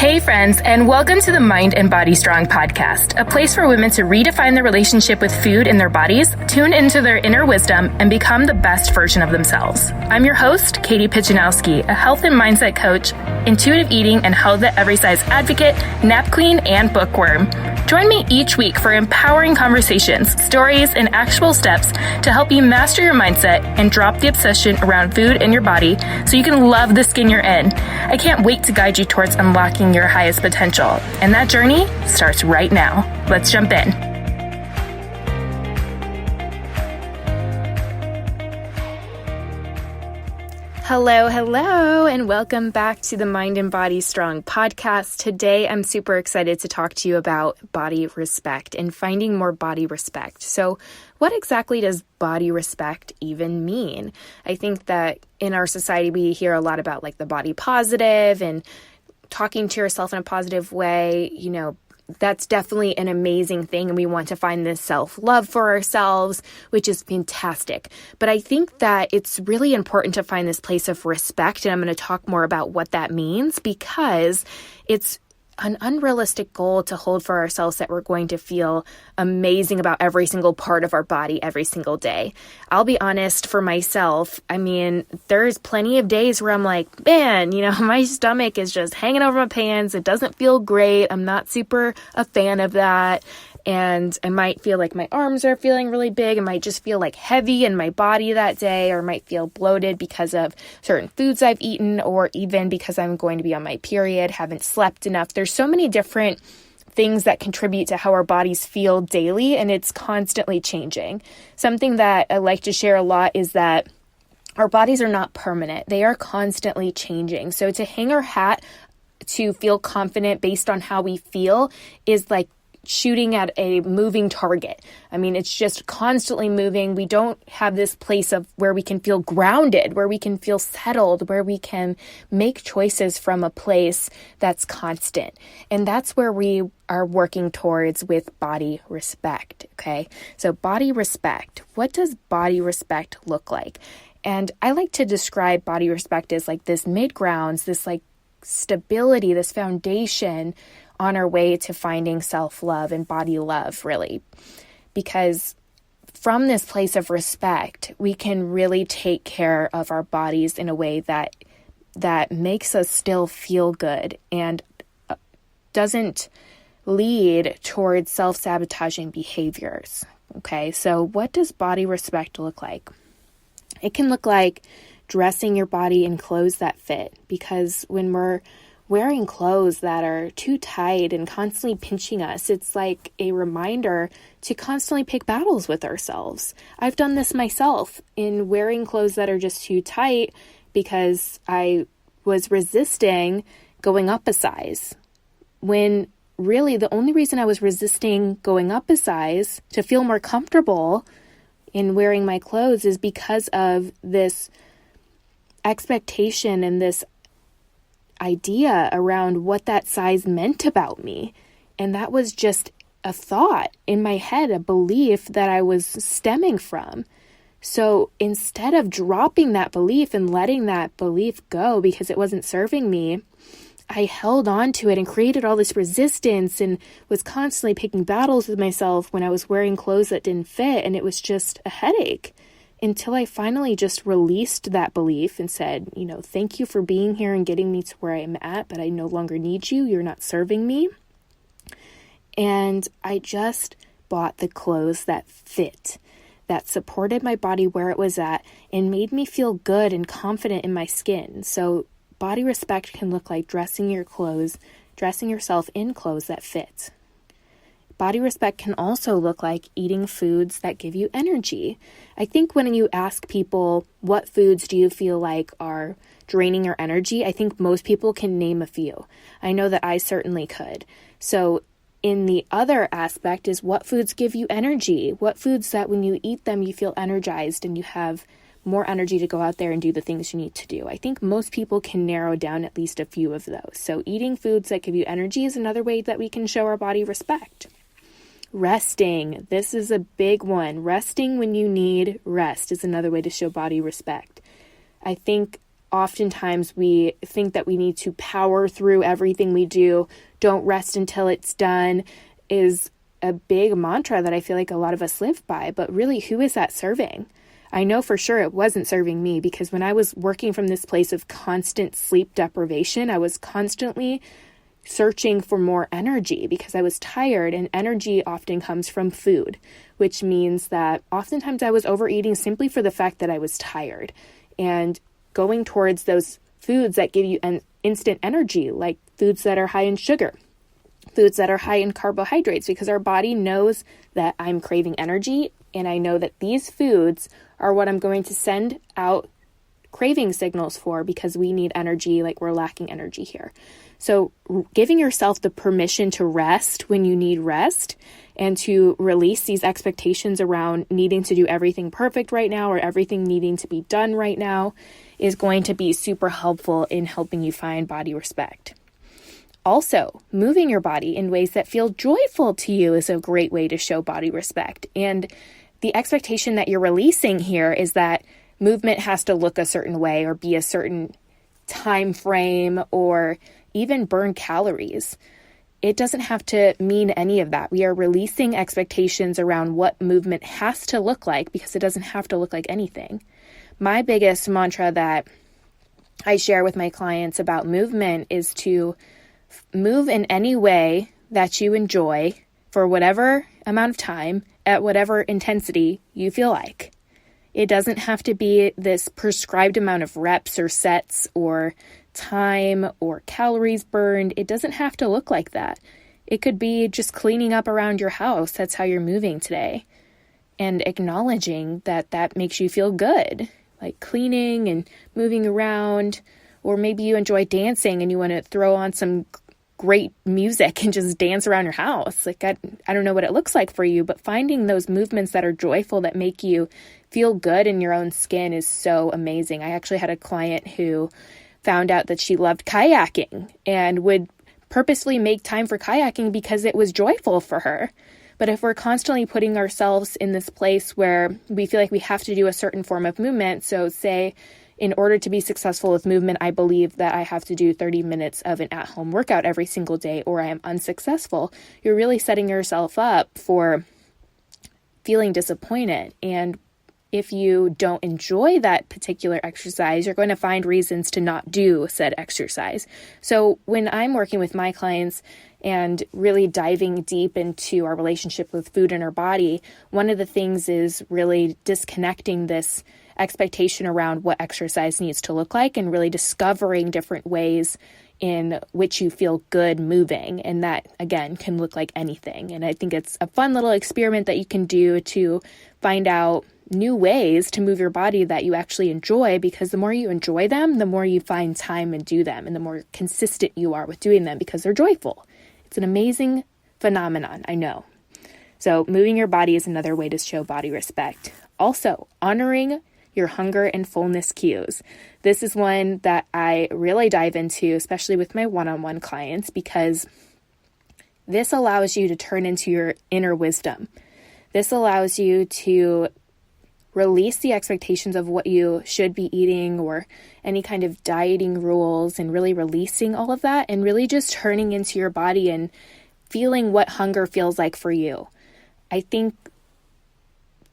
Hey friends, and welcome to the Mind and Body Strong podcast, a place for women to redefine their relationship with food and their bodies, tune into their inner wisdom, and become the best version of themselves. I'm your host, Katie Pichanowski, a health and mindset coach, intuitive eating and How the Every Size advocate, nap queen, and bookworm. Join me each week for empowering conversations, stories, and actual steps to help you master your mindset and drop the obsession around food and your body so you can love the skin you're in. I can't wait to guide you towards unlocking your highest potential. And that journey starts right now. Let's jump in. Hello, and welcome back to the Mind and Body Strong podcast. Today, I'm super excited to talk to you about body respect and finding more body respect. So what exactly does body respect even mean? I think that in our society, we hear a lot about like the body positive and talking to yourself in a positive way. You know, that's definitely an amazing thing, and we want to find this self-love for ourselves, which is fantastic. But I think that it's really important to find this place of respect, and I'm going to talk more about what that means, because it's an unrealistic goal to hold for ourselves that we're going to feel amazing about every single part of our body every single day. I'll be honest, for myself, I mean, there's plenty of days where I'm like, man, my stomach is just hanging over my pants. It doesn't feel great. I'm not super a fan of that. And I might feel like my arms are feeling really big. I might just feel like heavy in my body that day, or might feel bloated because of certain foods I've eaten, or even because I'm going to be on my period, haven't slept enough. There's so many different things that contribute to how our bodies feel daily, and it's constantly changing. Something that I like to share a lot is that our bodies are not permanent. They are constantly changing. So to hang our hat to feel confident based on how we feel is like shooting at a moving target. I mean, it's just constantly moving. We don't have this place of where we can feel grounded, where we can feel settled, where we can make choices from a place that's constant. And that's where we are working towards with body respect. Okay. So body respect, what does body respect look like? And I like to describe body respect as like this mid-grounds, this like stability, this foundation on our way to finding self-love and body love, really. Because from this place of respect, we can really take care of our bodies in a way that makes us still feel good and doesn't lead towards self-sabotaging behaviors. Okay, so what does body respect look like? It can look like dressing your body in clothes that fit, because when we're wearing clothes that are too tight and constantly pinching us, it's like a reminder to constantly pick battles with ourselves. I've done this myself in wearing clothes that are just too tight because I was resisting going up a size, when really the only reason I was resisting going up a size to feel more comfortable in wearing my clothes is because of this expectation and this idea around what that size meant about me. And that was just a thought in my head, a belief that I was stemming from. So instead of dropping that belief and letting that belief go because it wasn't serving me, I held on to it and created all this resistance and was constantly picking battles with myself when I was wearing clothes that didn't fit. And it was just a headache, until I finally just released that belief and said, thank you for being here and getting me to where I'm at, but I no longer need you. You're not serving me. And I just bought the clothes that fit, that supported my body where it was at and made me feel good and confident in my skin. So body respect can look like dressing yourself in clothes that fit. Body respect can also look like eating foods that give you energy. I think when you ask people, what foods do you feel like are draining your energy? I think most people can name a few. I know that I certainly could. So in the other aspect is, what foods give you energy? What foods that when you eat them, you feel energized and you have more energy to go out there and do the things you need to do? I think most people can narrow down at least a few of those. So eating foods that give you energy is another way that we can show our body respect. Resting. This is a big one. Resting when you need rest is another way to show body respect. I think oftentimes we think that we need to power through everything we do, don't rest until it's done, is a big mantra that I feel like a lot of us live by. But really, who is that serving? I know for sure it wasn't serving me, because when I was working from this place of constant sleep deprivation, I was constantly searching for more energy because I was tired, and energy often comes from food, which means that oftentimes I was overeating simply for the fact that I was tired, and going towards those foods that give you an instant energy, like foods that are high in sugar, foods that are high in carbohydrates, because our body knows that I'm craving energy, and I know that these foods are what I'm going to send out craving signals for, because we need energy, like we're lacking energy here. So giving yourself the permission to rest when you need rest, and to release these expectations around needing to do everything perfect right now or everything needing to be done right now, is going to be super helpful in helping you find body respect. Also, moving your body in ways that feel joyful to you is a great way to show body respect. And the expectation that you're releasing here is that movement has to look a certain way or be a certain time frame or even burn calories. It doesn't have to mean any of that. We are releasing expectations around what movement has to look like, because it doesn't have to look like anything. My biggest mantra that I share with my clients about movement is to move in any way that you enjoy for whatever amount of time at whatever intensity you feel like. It doesn't have to be this prescribed amount of reps or sets or time or calories burned. It doesn't have to look like that. It could be just cleaning up around your house. That's how you're moving today. And acknowledging that that makes you feel good, like cleaning and moving around. Or maybe you enjoy dancing and you want to throw on some great music and just dance around your house. Like, I don't know what it looks like for you, but finding those movements that are joyful, that make you feel good in your own skin, is so amazing. I actually had a client who found out that she loved kayaking and would purposely make time for kayaking because it was joyful for her. But if we're constantly putting ourselves in this place where we feel like we have to do a certain form of movement, so say, in order to be successful with movement, I believe that I have to do 30 minutes of an at-home workout every single day, or I am unsuccessful, you're really setting yourself up for feeling disappointed. And if you don't enjoy that particular exercise, you're going to find reasons to not do said exercise. So when I'm working with my clients and really diving deep into our relationship with food and our body, one of the things is really disconnecting this expectation around what exercise needs to look like, and really discovering different ways in which you feel good moving. And that, again, can look like anything. And I think it's a fun little experiment that you can do to find out new ways to move your body that you actually enjoy, because the more you enjoy them, the more you find time and do them, and the more consistent you are with doing them because they're joyful. It's an amazing phenomenon, I know. So moving your body is another way to show body respect. Also, honoring your hunger and fullness cues. This is one that I really dive into, especially with my one-on-one clients, because this allows you to turn into your inner wisdom. This allows you to release the expectations of what you should be eating or any kind of dieting rules, and really releasing all of that and really just turning into your body and feeling what hunger feels like for you. I think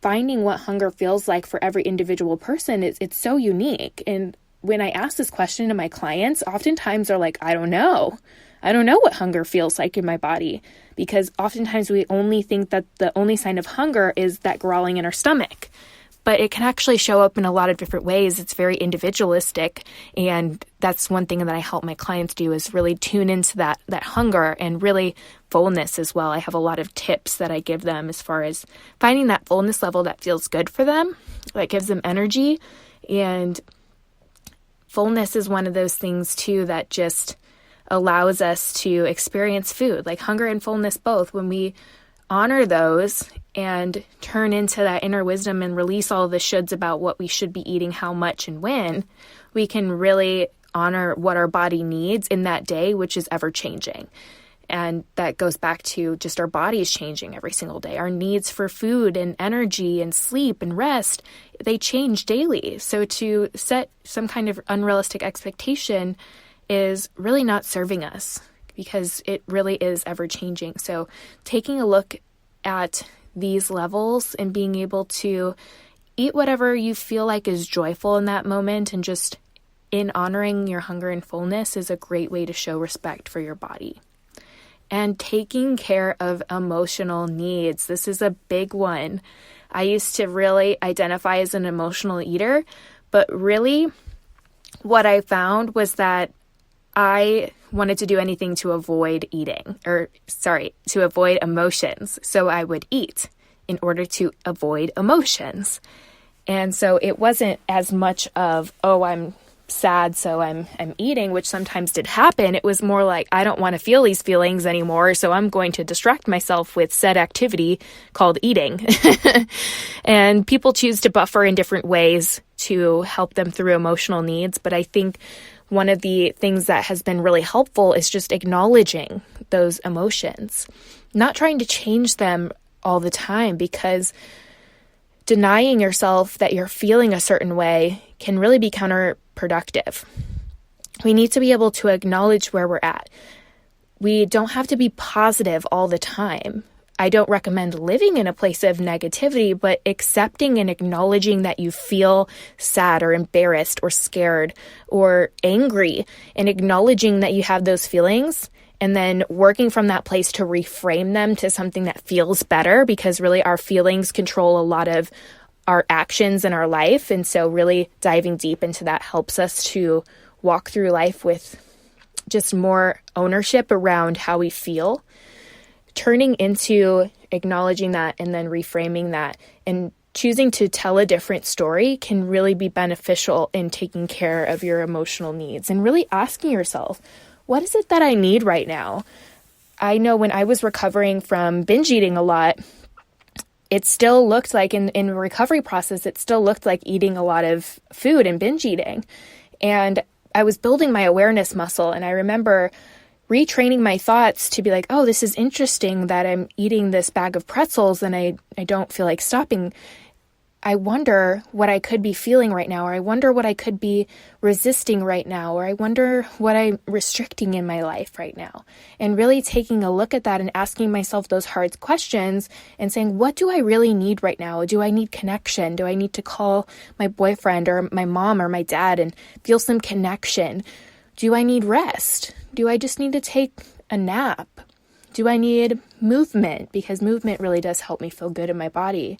finding what hunger feels like for every individual person, it's so unique. And when I ask this question to my clients, oftentimes they're like, I don't know what hunger feels like in my body, because oftentimes we only think that the only sign of hunger is that growling in our stomach. But it can actually show up in a lot of different ways. It's very individualistic. And that's one thing that I help my clients do, is really tune into that hunger and really fullness as well. I have a lot of tips that I give them as far as finding that fullness level that feels good for them, that gives them energy. And fullness is one of those things too that just allows us to experience food, like hunger and fullness both. When we honor those and turn into that inner wisdom and release all the shoulds about what we should be eating, how much, and when, we can really honor what our body needs in that day, which is ever changing. And that goes back to just our bodies changing every single day. Our needs for food and energy and sleep and rest, they change daily. So to set some kind of unrealistic expectation is really not serving us, because it really is ever changing. So taking a look at these levels and being able to eat whatever you feel like is joyful in that moment, and just in honoring your hunger and fullness, is a great way to show respect for your body. And taking care of emotional needs. This is a big one. I used to really identify as an emotional eater, but really what I found was that I wanted to do anything to avoid to avoid emotions. So I would eat in order to avoid emotions. And so it wasn't as much of, oh, I'm sad, so I'm eating, which sometimes did happen. It was more like, I don't want to feel these feelings anymore, so I'm going to distract myself with said activity called eating. And people choose to buffer in different ways to help them through emotional needs. But I think one of the things that has been really helpful is just acknowledging those emotions, not trying to change them all the time, because denying yourself that you're feeling a certain way can really be counterproductive. We need to be able to acknowledge where we're at. We don't have to be positive all the time. I don't recommend living in a place of negativity, but accepting and acknowledging that you feel sad or embarrassed or scared or angry, and acknowledging that you have those feelings, and then working from that place to reframe them to something that feels better, because really our feelings control a lot of our actions in our life. And so really diving deep into that helps us to walk through life with just more ownership around how we feel. Turning into acknowledging that and then reframing that and choosing to tell a different story can really be beneficial in taking care of your emotional needs, and really asking yourself, what is it that I need right now? I know when I was recovering from binge eating a lot, it still looked like in the recovery process, it still looked like eating a lot of food and binge eating. And I was building my awareness muscle, and I remember retraining my thoughts to be like, oh, this is interesting that I'm eating this bag of pretzels and I don't feel like stopping. I wonder what I could be feeling right now, or I wonder what I could be resisting right now, or I wonder what I'm restricting in my life right now. And really taking a look at that and asking myself those hard questions and saying, what do I really need right now? Do I need connection? Do I need to call my boyfriend or my mom or my dad and feel some connection? Do I need rest? Do I just need to take a nap? Do I need movement? Because movement really does help me feel good in my body.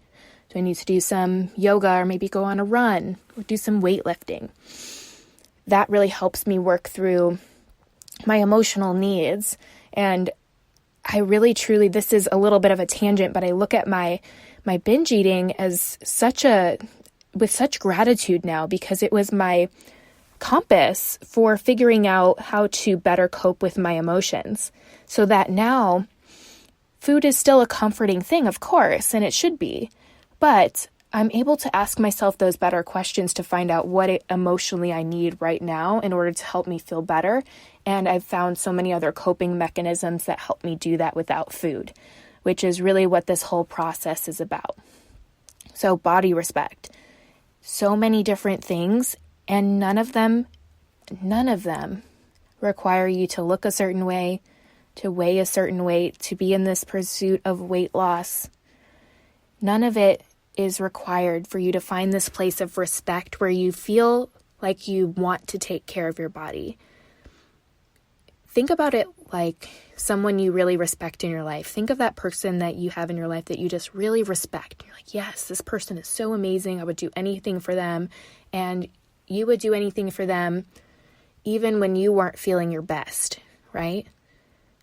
Do I need to do some yoga, or maybe go on a run, or do some weightlifting? That really helps me work through my emotional needs. And I really, truly, this is a little bit of a tangent, but I look at my binge eating as with such gratitude now, because it was my compass for figuring out how to better cope with my emotions. So that now food is still a comforting thing, of course, and it should be, but I'm able to ask myself those better questions to find out what emotionally I need right now in order to help me feel better. And I've found so many other coping mechanisms that help me do that without food, which is really what this whole process is about. So body respect, so many different things. And none of them require you to look a certain way, to weigh a certain weight, to be in this pursuit of weight loss. None of it is required for you to find this place of respect where you feel like you want to take care of your body. Think about it like someone you really respect in your life. Think of that person that you have in your life that you just really respect. You're like, yes, this person is so amazing. I would do anything for them. And you would do anything for them even when you weren't feeling your best, right?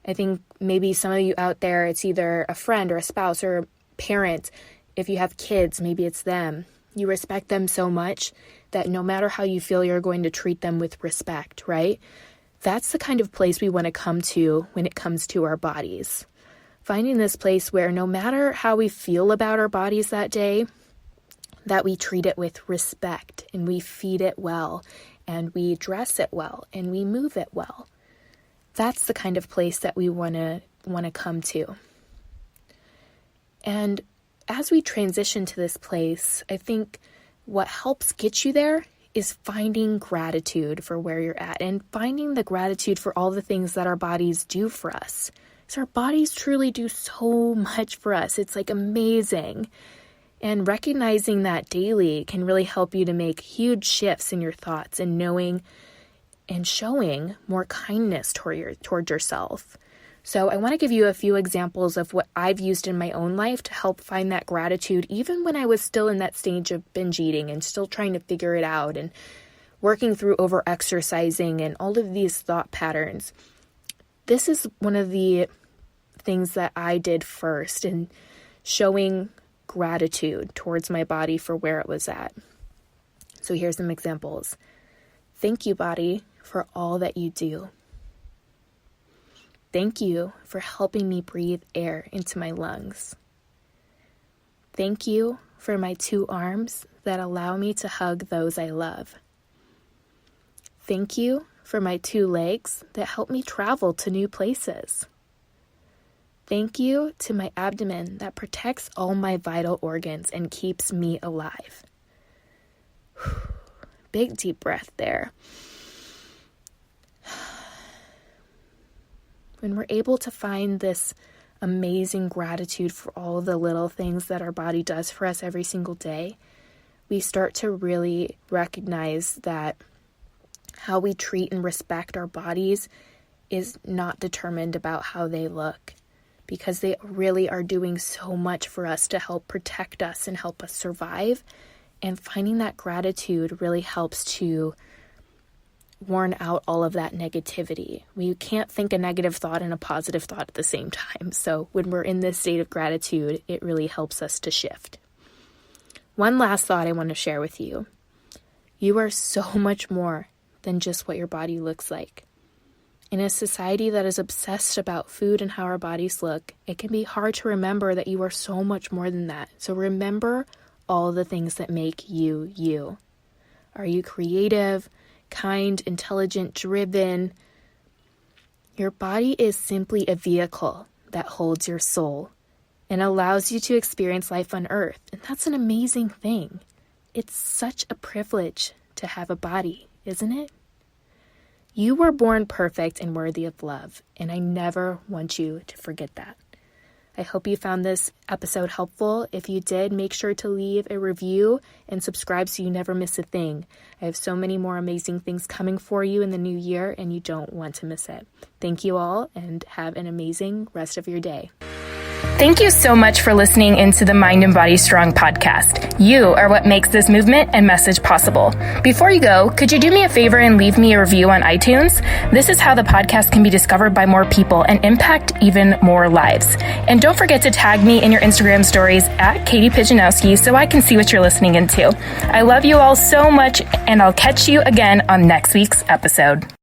I think maybe some of you out there, it's either a friend or a spouse or a parent. If you have kids, maybe it's them. You respect them so much that no matter how you feel, you're going to treat them with respect, right? That's the kind of place we want to come to when it comes to our bodies. Finding this place where no matter how we feel about our bodies that day, that we treat it with respect, and we feed it well, and we dress it well, and we move it well. That's the kind of place that we want to come to. And as we transition to this place, I think what helps get you there is finding gratitude for where you're at and finding the gratitude for all the things that our bodies do for us. So our bodies truly do so much for us. It's like amazing. And recognizing that daily can really help you to make huge shifts in your thoughts and knowing and showing more kindness toward yourself. So I want to give you a few examples of what I've used in my own life to help find that gratitude, even when I was still in that stage of binge eating and still trying to figure it out and working through over-exercising and all of these thought patterns. This is one of the things that I did first in showing gratitude towards my body for where it was at. So here's some examples. Thank you, body, for all that you do. Thank you for helping me breathe air into my lungs. Thank you for my 2 arms that allow me to hug those I love. Thank you for my 2 legs that help me travel to new places. Thank you to my abdomen that protects all my vital organs and keeps me alive. Big deep breath there. When we're able to find this amazing gratitude for all the little things that our body does for us every single day, we start to really recognize that how we treat and respect our bodies is not determined about how they look, because they really are doing so much for us to help protect us and help us survive. And finding that gratitude really helps to warn out all of that negativity. We can't think a negative thought and a positive thought at the same time. So when we're in this state of gratitude, it really helps us to shift. One last thought I want to share with you. You are so much more than just what your body looks like. In a society that is obsessed about food and how our bodies look, it can be hard to remember that you are so much more than that. So remember all the things that make you, you. Are you creative, kind, intelligent, driven? Your body is simply a vehicle that holds your soul and allows you to experience life on earth. And that's an amazing thing. It's such a privilege to have a body, isn't it? You were born perfect and worthy of love, and I never want you to forget that. I hope you found this episode helpful. If you did, make sure to leave a review and subscribe so you never miss a thing. I have so many more amazing things coming for you in the new year, and you don't want to miss it. Thank you all, and have an amazing rest of your day. Thank you so much for listening into the Mind and Body Strong podcast. You are what makes this movement and message possible. Before you go, could you do me a favor and leave me a review on iTunes? This is how the podcast can be discovered by more people and impact even more lives. And don't forget to tag me in your Instagram stories at Katie Pijanowski so I can see what you're listening into. I love you all so much, and I'll catch you again on next week's episode.